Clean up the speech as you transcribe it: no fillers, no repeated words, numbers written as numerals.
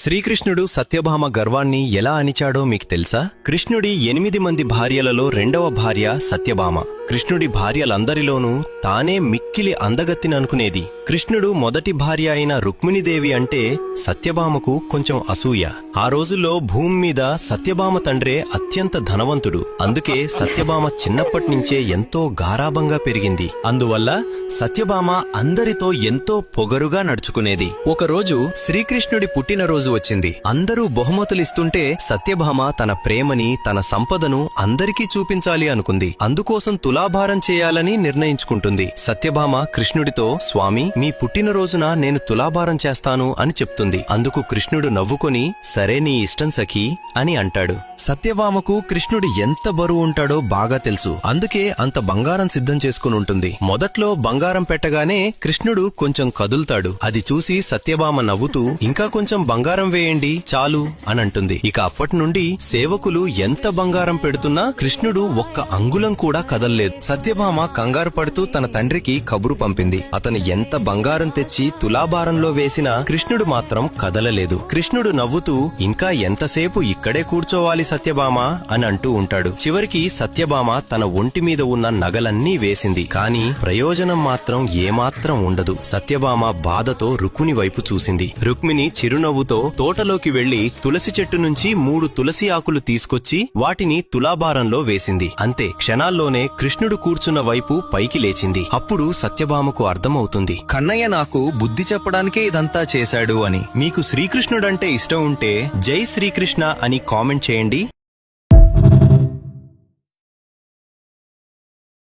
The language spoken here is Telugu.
శ్రీకృష్ణుడు సత్యభామ గర్వాన్ని ఎలా అణిచాడో మీకు తెలుసా? కృష్ణుడి 8 మంది భార్యలలో రెండవ భార్య సత్యభామ. కృష్ణుడి భార్యలందరిలోనూ తానే మిక్కిలి అందగత్తిననుకునేది. కృష్ణుడు మొదటి భార్య అయిన రుక్మిణీదేవి అంటే సత్యభామకు కొంచెం అసూయ. ఆ రోజుల్లో భూమి మీద సత్యభామ తండ్రే అత్యంత ధనవంతుడు. అందుకే సత్యభామ చిన్నప్పటినుంచే ఎంతో గారాబంగా పెరిగింది. అందువల్ల సత్యభామ అందరితో ఎంతో పొగరుగా నడుచుకునేది. ఒకరోజు శ్రీకృష్ణుడి పుట్టినరోజు వచ్చింది. అందరూ బహుమతులిస్తుంటే సత్యభామ తన ప్రేమని, తన సంపదను అందరికీ చూపించాలి అనుకుంది. అందుకోసం తులాభారం చేయాలని నిర్ణయించుకుంటుంది. సత్యభామ కృష్ణుడితో, స్వామి, మీ పుట్టినరోజున నేను తులాభారం చేస్తాను అని చెప్తుంది. అందుకు కృష్ణుడు నవ్వుకొని, సరే నీ ఇష్టం సఖీ అని అంటాడు. సత్యభామకు కృష్ణుడు ఎంత బరువు ఉంటాడో బాగా తెలుసు. అందుకే అంత బంగారం సిద్ధం చేసుకుని ఉంటుంది. మొదట్లో బంగారం పెట్టగానే కృష్ణుడు కొంచెం కదులుతాడు. అది చూసి సత్యభామ నవ్వుతూ, ఇంకా కొంచెం బంగారం వేయండి చాలు అని అంటుంది. ఇక అప్పటి నుండి సేవకులు ఎంత బంగారం పెడుతున్నా కృష్ణుడు ఒక్క అంగుళం కూడా కదల్లేదు. సత్యభామ కంగారు పడుతూ తన తండ్రికి కబురు పంపింది. అతను ఎంత బంగారం తెచ్చి తులాభారంలో వేసినా కృష్ణుడు మాత్రం కదలలేదు. కృష్ణుడు నవ్వుతూ, ఇంకా ఎంతసేపు ఇక్కడే కూర్చోవాలి సత్యభామ అని అంటూ ఉంటాడు. చివరికి సత్యభామ తన ఒంటి మీద ఉన్న నగలన్నీ వేసింది. కాని ప్రయోజనం మాత్రం ఏమాత్రం ఉండదు. సత్యభామ బాధతో రుక్మిణి వైపు చూసింది. రుక్మిణి చిరునవ్వుతో తోటలోకి వెళ్లి తులసి చెట్టు నుంచి 3 తులసి ఆకులు తీసుకొచ్చి వాటిని తులాభారంలో వేసింది. అంతే, క్షణాల్లోనే కృష్ణుడు కూర్చున్న వైపు పైకి లేచింది. అప్పుడు సత్యభామకు అర్థమవుతుంది, కన్నయ్య నాకు బుద్ధి చెప్పడానికే ఇదంతా చేశాడు అని. మీకు శ్రీకృష్ణుడంటే ఇష్టం ఉంటే జై శ్రీకృష్ణ అని కామెంట్ చేయండి.